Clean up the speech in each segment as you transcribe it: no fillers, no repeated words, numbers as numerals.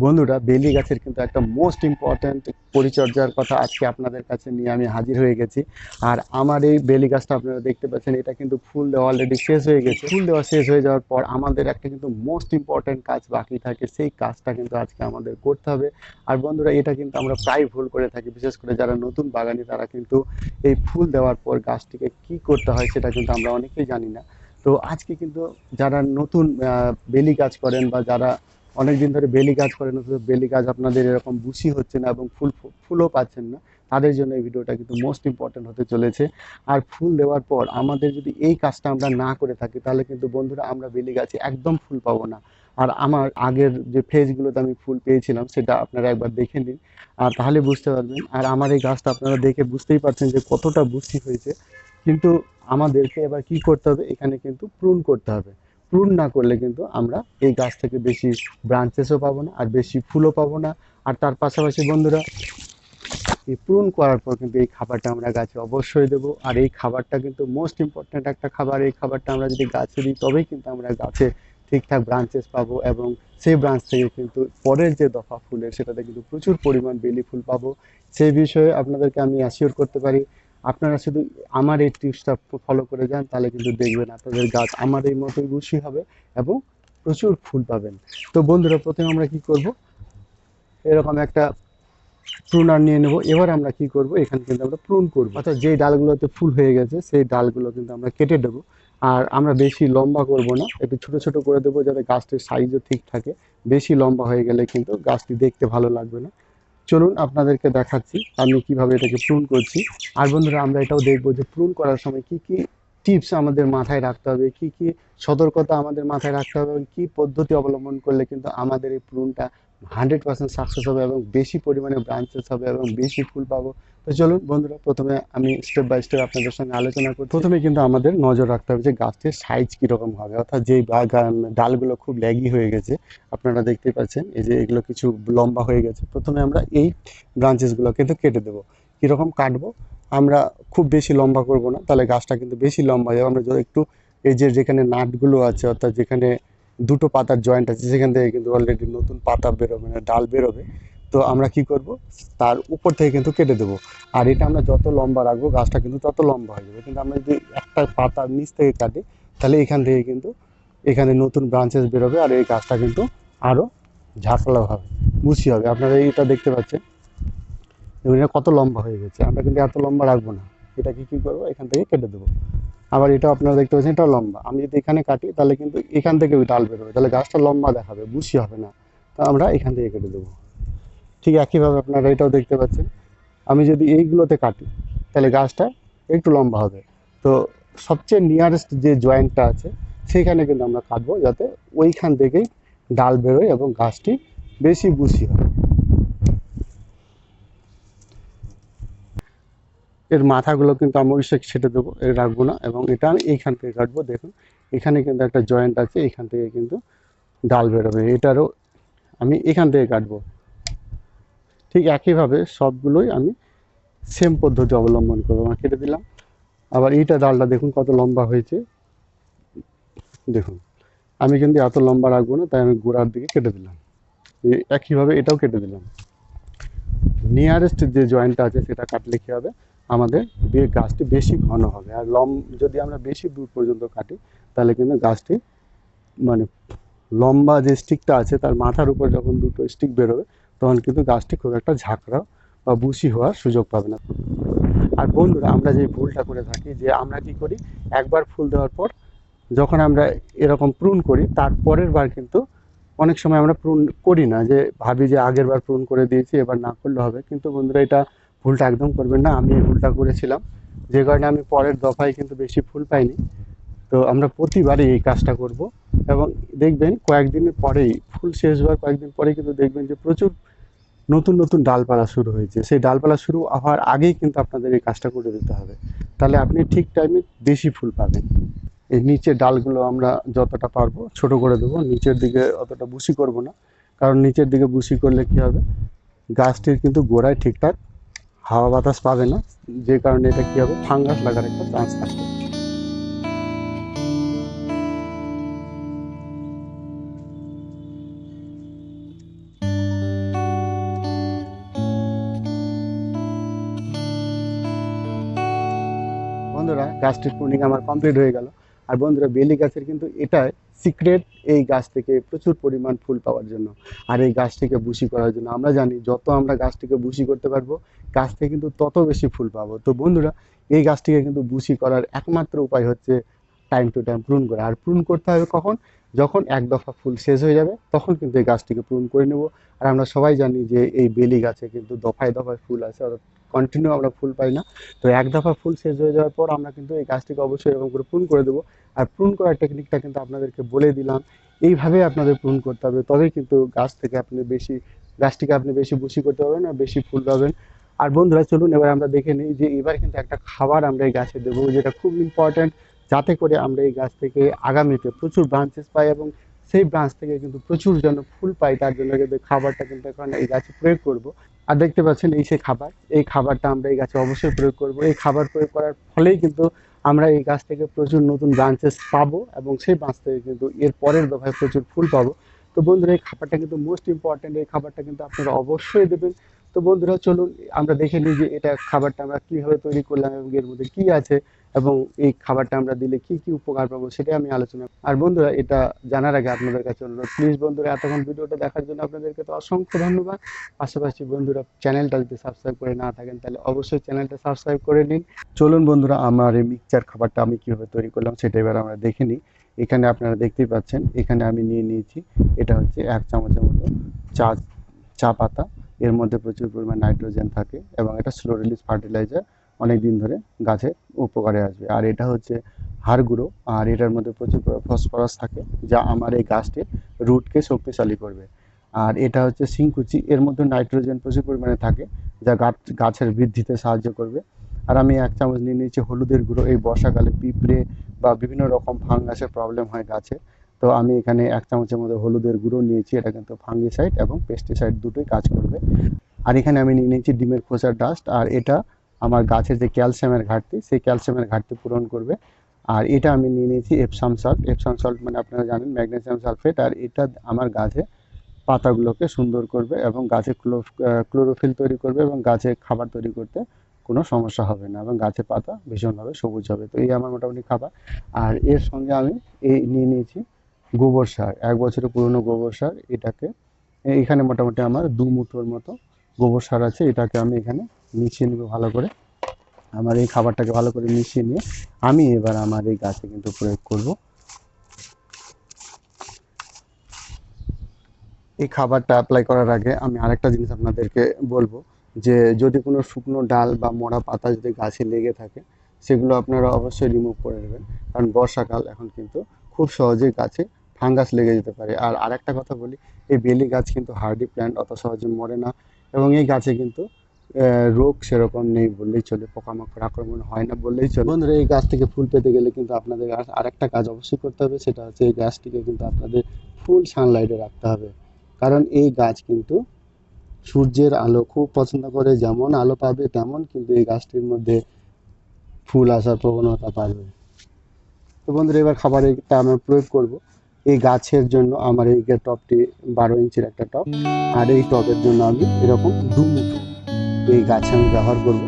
বন্ধুরা, বেলি গাছের কিন্তু একটা মোস্ট ইম্পর্ট্যান্ট পরিচর্যার কথা আজকে আপনাদের কাছে নিয়ে আমি হাজির হয়ে গেছি। আর আমার এই বেলি গাছটা আপনারা দেখতে পাচ্ছেন, এটা কিন্তু ফুল দেওয়া অলরেডি শেষ হয়ে গেছে। ফুল দেওয়া শেষ হয়ে যাওয়ার পর আমাদের একটা কিন্তু মোস্ট ইম্পর্ট্যান্ট কাজ বাকি থাকে, সেই কাজটা কিন্তু আজকে আমাদের করতে হবে। আর বন্ধুরা, এটা কিন্তু আমরা প্রায় ভুল করে থাকি, বিশেষ করে যারা নতুন বাগানি তারা কিন্তু এই ফুল দেওয়ার পর গাছটিকে কি করতে হয় সেটা কিন্তু আমরা অনেকেই জানি না। তো আজকে কিন্তু যারা নতুন বেলি গাছ করেন বা যারা অনেকদিন ধরে বেলি গাছ করেন অথচ বেলি গাছ আপনাদের এরকম বুশি হচ্ছে না এবং ফুলও পাচ্ছেন না, তাদের জন্য এই ভিডিওটা কিন্তু মোস্ট ইম্পর্টেন্ট হতে চলেছে। আর ফুল দেওয়ার পর আমাদের যদি এই কাজটা আমরা না করে থাকি, তাহলে কিন্তু বন্ধুরা আমরা বেলি গাছে একদম ফুল পাবো না। আর আমার আগের যে ফেজগুলোতে আমি ফুল পেয়েছিলাম সেটা আপনারা একবার দেখে নিন, আর তাহলে বুঝতে পারবেন। আর আমার এই গাছটা আপনারা দেখে বুঝতেই পারছেন যে কতটা বুশি হয়েছে। কিন্তু আমাদেরকে এবার কি করতে হবে, এখানে কিন্তু প্রুন করতে হবে। প্রুন না করলে কিন্তু আমরা এই গাছ থেকে বেশি ব্রাঞ্চেসও পাবো না আর বেশি ফুলও পাবো না। আর তার পাশাপাশি বন্ধুরা, এই প্রুন করার পর কিন্তু এই খাবারটা আমরা গাছে অবশ্যই দেবো। আর এই খাবারটা কিন্তু মোস্ট ইম্পর্ট্যান্ট একটা খাবার। এই খাবারটা আমরা যদি গাছে দিই তবেই কিন্তু আমরা গাছে ঠিকঠাক ব্রাঞ্চেস পাবো, এবং সেই ব্রাঞ্চ থেকে কিন্তু পরের যে দফা ফুলের সেটাতে কিন্তু প্রচুর পরিমাণ বেলি ফুল পাবো। সেই বিষয়ে আপনাদেরকে আমি অ্যাসিওর করতে পারি। আপনারা শুধু আমার এই টিপসটা ফলো করে যান, তাহলে কিন্তু দেখবেন আপনাদের গাছ আমার এই মতোই খুশি হবে এবং প্রচুর ফুল পাবেন। তো বন্ধুরা, প্রথমে আমরা কি করব, এরকম একটা প্রুনার নিয়ে নেব। এবার আমরা কি করব, এখানে কিন্তু আমরা প্রুন করব, অর্থাৎ যেই ডালগুলোতে ফুল হয়ে গেছে সেই ডালগুলো কিন্তু আমরা কেটে দেবো। আর আমরা বেশি লম্বা করব না, একটু ছোট ছোট করে দেবো যাতে গাছটির সাইজও ঠিক থাকে। বেশি লম্বা হয়ে গেলে কিন্তু গাছটি দেখতে ভালো লাগবে না। চলুন আপনাদেরকে দেখাচ্ছি আমি কিভাবে এটাকে প্রুন করছি। আর বন্ধুরা, আমরা এটাও দেখবো যে প্রুন করার সময় কি কি টিপস আমাদের মাথায় রাখতে হবে, কি কি সতর্কতা আমাদের মাথায় রাখতে হবে, এবং কি পদ্ধতি অবলম্বন করলে কিন্তু আমাদের এই প্রুনটা 100% সাকসেস হবে এবং বেশি পরিমাণে ব্রাঞ্চেস হবে এবং বেশি ফুল পাবো। তো চলুন বন্ধুরা, প্রথমে আমি স্টেপ বাই স্টেপ আপনাদের সঙ্গে আলোচনা করি। প্রথমে কিন্তু আমাদের নজর রাখতে হবে যে গাছের সাইজ কীরকম হবে, অর্থাৎ যেই ডালগুলো খুব ল্যাগি হয়ে গেছে, আপনারা দেখতেই পাচ্ছেন এই যে এগুলো কিছু লম্বা হয়ে গেছে, প্রথমে আমরা এই ব্রাঞ্চেসগুলো কিন্তু কেটে দেবো। কীরকম কাটবো, আমরা খুব বেশি লম্বা করব না, তাহলে গাছটা কিন্তু বেশি লম্বা হয়ে যাবে। আমরা যদি একটু এই যে যেখানে নাটগুলো আছে, অর্থাৎ যেখানে দুটো পাতার জয়েন্ট আছে, সেখান থেকে কিন্তু অলরেডি নতুন পাতা বেরোবে, মানে ডাল বেরোবে। তো আমরা কি করব, তার উপর থেকে কিন্তু কেটে দেবো। আর এটা আমরা যত লম্বা রাখবো গাছটা কিন্তু তত লম্বা হয়ে যাবে। কিন্তু আমরা যদি একটা পাতার নিচ থেকে কাটি, তাহলে এখান থেকে কিন্তু এখানে নতুন ব্রাঞ্চেস বেরোবে আর এই গাছটা কিন্তু আরও ঝাঁকড়া হবে, মুচি হবে। আপনারা এইটা দেখতে পাচ্ছেন এবং এটা কত লম্বা হয়ে গেছে। আমরা কিন্তু এত লম্বা রাখবো না, এটাকে কী করবো, এখান থেকে কেটে দেবো। আবার এটা আপনারা দেখতে পাচ্ছেন, এটাও লম্বা। আমি যদি এখানে কাটি তাহলে কিন্তু এখান থেকে ডাল বেরোবে, তাহলে গাছটা লম্বা দেখাবে, বুশি হবে না। তো আমরা এখান থেকে কেটে দেবো। ঠিক একইভাবে আপনারা এটাও দেখতে পাচ্ছেন, আমি যদি এইগুলোতে কাটি তাহলে গাছটা একটু লম্বা হবে। তো সবচেয়ে নিয়ারেস্ট যে জয়েন্টটা আছে সেইখানে কিন্তু আমরা কাটবো, যাতে ওইখান থেকেই ডাল বেরোয় এবং গাছটি বেশি বুশি হয়। এর মাথাগুলো কিন্তু আমি অবশ্যই ছেটে দেবো, এর রাখবো না, এবং এটা আমি এইখান থেকে কাটবো। দেখুন এখানে কিন্তু একটা জয়েন্ট আছে, এইখান থেকে কিন্তু ডাল বেরোবে, এটারও আমি এখান থেকে কাটবো। ঠিক একইভাবে সবগুলোই আমি সেম পদ্ধতি অবলম্বন করবো। আমি কেটে দিলাম। আবার এইটা ডালটা দেখুন কত লম্বা হয়েছে, দেখুন। আমি কিন্তু এত লম্বা রাখবো না, তাই আমি গোড়ার দিকে কেটে দিলাম। একইভাবে এটাও কেটে দিলাম। নিয়ারেস্ট যে জয়েন্টটা আছে সেটা কাটলে কী হবে, আমাদের গাছটি বেশি ঘন হবে। আর যদি আমরা বেশি দূর পর্যন্ত কাটি, তাহলে কিন্তু গাছটি মানে লম্বা যে স্টিকটা আছে তার মাথার উপর যখন দুটো স্টিক বেরোবে, তখন কিন্তু গাছটি খুব একটা ঝাঁকড়া বা বুশি হওয়ার সুযোগ পাবে না। আর বন্ধুরা, আমরা যে ভুলটা করে থাকি, যে আমরা কি করি, একবার ফুল দেওয়ার পর যখন আমরা এরকম প্রুন করি, তার পরের বার কিন্তু অনেক সময় আমরা প্রুন করি না, যে ভাবি যে আগের বার প্রুন করে দিয়েছি এবার না করলে হবে। কিন্তু বন্ধুরা, এটা ভুলটা একদম করবেন না। আমি এই ভুলটা করেছিলাম, যে কারণে আমি পরের দফায় কিন্তু বেশি ফুল পাইনি। তো আমরা প্রতিবারই এই কাজটা করব, এবং দেখবেন কয়েকদিনের পরেই ফুল শেষ হওয়ার কয়েকদিন পরেই কিন্তু দেখবেন যে প্রচুর নতুন নতুন ডালপালা শুরু হয়েছে। সেই ডালপালা শুরু হওয়ার আগেই কিন্তু আপনাদের এই কাজটা করে দিতে হবে, তাহলে আপনি ঠিক টাইমে বেশি ফুল পাবেন। এই নিচের ডালগুলো আমরা যতটা পারবো ছোট করে দেবো, নিচের দিকে অতটা বুশি করব না। কারণ নিচের দিকে বুশি করলে কি হবে, গাছটির কিন্তু গোড়ায় ঠিকঠাক হাওয়া বাতাস পাবে না, যে কারণে এটা কি হবে, ফাঙ্গাস লাগার একটা চান্স থাকবে। গাছটির প্রুনিং আমার কমপ্লিট হয়ে গেল। আর বন্ধুরা বেলি গাছের কিন্তু এটাই সিক্রেট, এই গাছ থেকে প্রচুর পরিমাণ ফুল পাওয়ার জন্য আর এই গাছটিকে বুশি করার জন্য। আমরা জানি যত আমরা গাছটিকে বুশি করতে পারবো গাছ থেকে কিন্তু তত বেশি ফুল পাবো। তো বন্ধুরা এই গাছটিকে কিন্তু বুশি করার একমাত্র উপায় হচ্ছে টাইম টু টাইম প্রুন করা। আর প্রুন করতে হবে কখন? যখন এক দফা ফুল শেষ হয়ে যাবে তখন কিন্তু এই গাছটিকে প্রুন করে নেব। আর আমরা সবাই জানি যে এই বেলি গাছে কিন্তু দফায় দফায় ফুল আছে, অর্থাৎ কন্টিনিউ আমরা ফুল পাই না। তো এক দফা ফুল শেষ হয়ে যাওয়ার পর আমরা কিন্তু এই গাছটিকে অবশ্যই এরকম করে প্রুন করে দেবো। আর প্রুন করার টেকনিকটা কিন্তু আপনাদেরকে বলে দিলাম, এইভাবে আপনাদের প্রুন করতে হবে, তবেই কিন্তু গাছটিকে আপনি বেশি বুশি করতে পারবেন আর বেশি ফুল পাবেন। আর বন্ধুরা চলুন এবার আমরা দেখে নিই যে এবার কিন্তু একটা খাবার আমরা এই গাছে দেবো, যেটা খুব ইম্পর্ট্যান্ট, যাতে করে আমরা এই গাছ থেকে আগামীতে প্রচুর ব্রাঞ্চেস পাই এবং সেই ব্রাঞ্চ থেকে কিন্তু প্রচুর যেন ফুল পাই, তার জন্য কিন্তু খাবারটা কিন্তু এখন এই গাছে প্রয়োগ করব। আর দেখতে পাচ্ছেন এই সেই খাবার, এই খাবারটা আমরা এই গাছে অবশ্যই প্রয়োগ করব। এই খাবার প্রয়োগ করার ফলেই কিন্তু আমরা এই গাছ থেকে প্রচুর নতুন ব্রাঞ্চেস পাবো এবং সেই ব্রাঞ্চ থেকে কিন্তু এর পরের দফায় প্রচুর ফুল পাবো। তো বন্ধুরা এই খাবারটা কিন্তু মোস্ট ইম্পর্ট্যান্ট, এই খাবারটা কিন্তু আপনারা অবশ্যই দেবেন। তো বন্ধুরা চলুন আমরা দেখে নিই যে এটা খাবারটা আমরা কীভাবে তৈরি করলাম এবং এর মধ্যে কী আছে এবং এই খাবারটা আমরা দিলে কি কি উপকার পাবো সেটাই আমি আলোচনা। আর বন্ধুরা এটা জানার আগে আপনাদের কাছে অনুরোধ, প্লিজ বন্ধুরা এতক্ষণ ভিডিওটা দেখার জন্য আপনাদেরকে তো অসংখ্য ধন্যবাদ। পাশাপাশি বন্ধুরা চ্যানেলটা যদি সাবস্ক্রাইব করে না থাকেন তাহলে অবশ্যই চ্যানেলটা সাবস্ক্রাইব করে নিন। চলুন বন্ধুরা আমার এই মিক্সচার খাবারটা আমি কীভাবে তৈরি করলাম সেটা এবার আমরা দেখে নিই। এখানে আপনারা দেখতেই পাচ্ছেন, এখানে আমি নিয়ে নিয়েছি, এটা হচ্ছে 1 চামচের মতো চা পাতা। এর মধ্যে প্রচুর পরিমাণ নাইট্রোজেন থাকে এবং এটা স্লো রিলিজ ফার্টিলাইজার, অনেক দিন ধরে গাছের উপকারে আসবে। আর এটা হচ্ছে হাড় গুঁড়ো, আর এটার মধ্যে প্রচুর ফসফরাস থাকে যা আমার এই গাছটির রুটকে শক্তিশালী করবে। আর এটা হচ্ছে শিংকুচি, এর মধ্যে নাইট্রোজেন প্রচুর পরিমাণে থাকে যা গাছের বৃদ্ধিতে সাহায্য করবে। আর আমি 1 চামচ নিয়ে নিয়েছি হলুদের গুঁড়ো। এই বর্ষাকালে পিঁপড়ে বা বিভিন্ন রকম ফাঙ্গাসের প্রবলেম হয় গাছে, তো আমি এখানে 1 চামচের মধ্যে হলুদের গুঁড়ো নিয়েছি। এটা কিন্তু ফাঙ্গিসাইড এবং পেস্টিসাইড দুটোই কাজ করবে। আর এখানে আমি নিয়ে নিয়েছি ডিমের খোসার ডাস্ট, আর এটা আমার গাছের যে ক্যালসিয়ামের ঘাটতি সেই ক্যালসিয়ামের ঘাটতি পূরণ করবে। আর এটা আমি নিয়ে নিয়েছি এপসাম সল্ট। এপসাম সল্ট মানে আপনারা জানেন ম্যাগনেসিয়াম সালফেট, আর এটা আমার গাছে পাতাগুলোকে সুন্দর করবে এবং গাছে ক্লোরোফিল তৈরি করবে এবং গাছে খাবার তৈরি করতে কোনো সমস্যা হবে না এবং গাছের পাতা ভীষণভাবে সবুজ হবে। তো এই আমার মোটামুটি খাবার। আর এর সঙ্গে আমি নিয়ে নিয়েছি গোবর সার, 1 বছরের পুরনো গোবর সার। এখানে মোটামুটি আমার 2 মুঠোর মতো গোবর সার আছে। এটাকে আমি এখানে মিশিয়ে নেব ভালো করে। আমার এই খাবারটাকে ভালো করে মিশিয়ে নিয়ে আমি এবার আমার এই গাছে কিন্তু প্রয়োগ করব। এই খাবারটা অ্যাপ্লাই করার আগে আমি আরেকটা জিনিস আপনাদেরকে বলবো, যে যদি কোনো শুকনো ডাল বা মরা পাতা যদি গাছে লেগে থাকে সেগুলো আপনারা অবশ্যই রিমুভ করে নেবেন, কারণ বর্ষাকাল এখন কিন্তু খুব সহজেই গাছে ফাঙ্গাস লেগে যেতে পারে। আর আরেকটা কথা বলি, এই বেলি গাছ কিন্তু হার্ডি প্ল্যান্ট, অত সহজে মরে না এবং এই গাছে কিন্তু রোগ সেরকম নেই বললেই চলে, পোকামাকড় আক্রমণ হয় না বললেই চলে। বন্ধুরা এই গাছ থেকে ফুল পেতে গেলে কিন্তু আপনাদের আরেকটা কাজ অবশ্যই করতে হবে, সেটা হচ্ছে এই গাছটিকে কিন্তু আপনাদের ফুল সানলাইটে রাখতে হবে, কারণ এই গাছ কিন্তু সূর্যের আলো খুব পছন্দ করে, যেমন আলো পাবে তেমন কিন্তু এই গাছটির মধ্যে ফুল আসার প্রবণতা বাড়বে। তো বন্ধুরা এবার খাবারটা আমরা প্রয়োগ করব। এই গাছের জন্য আমার এই টবটি 12 ইঞ্চির একটা টব, আর এই টবের জন্য আমি এরকম 2 মুঠো এই গাছে আমি ব্যবহার করব।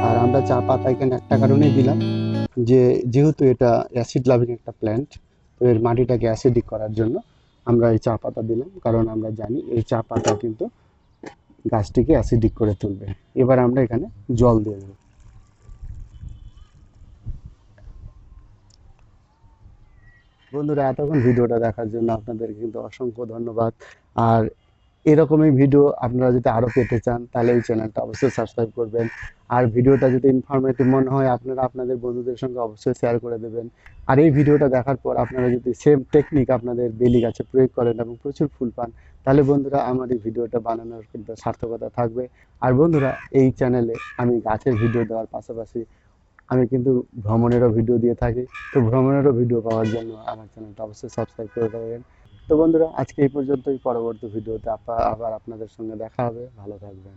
আর আমরা চা পাতা এখানে একটা কারণেই দিলাম, যেহেতু এটা অ্যাসিড লাভিং একটা প্ল্যান্ট, তো এর মাটিটাকে অ্যাসিডিক করার জন্য আমরা এই চা পাতা দিলাম, কারণ আমরা জানি এই চা পাতা কিন্তু গাছটিকে অ্যাসিডিক করে তুলবে। এবার আমরা এখানে জল দিয়ে দেবো। বন্ধুরা এতক্ষণ ভিডিওটা দেখার জন্য আপনাদেরকে কিন্তু অসংখ্য ধন্যবাদ। আর এরকমই ভিডিও আপনারা যদি আরও পেতে চান তাহলে এই চ্যানেলটা অবশ্যই সাবস্ক্রাইব করবেন। আর ভিডিওটা যদি ইনফরমেটিভ মনে হয় আপনারা আপনাদের বন্ধুদের সঙ্গে অবশ্যই শেয়ার করে দেবেন। আর এই ভিডিওটা দেখার পর আপনারা যদি সেম টেকনিক আপনাদের বেলি গাছে প্রয়োগ করেন এবং প্রচুর ফুল পান, তাহলে বন্ধুরা আমার এই ভিডিওটা বানানোর কিন্তু সার্থকতা থাকবে। আর বন্ধুরা এই চ্যানেলে আমি গাছের ভিডিও দেওয়ার পাশাপাশি আমি কিন্তু ভ্রমণেরও ভিডিও দিয়ে থাকি, তো ভ্রমণেরও ভিডিও পাওয়ার জন্য আমার চ্যানেলটা অবশ্যই সাবস্ক্রাইব করে দেবেন। তো বন্ধুরা আজকে এই পর্যন্তই, পরবর্তী ভিডিওতে আবার আপনাদের সঙ্গে দেখা হবে। ভালো থাকবেন।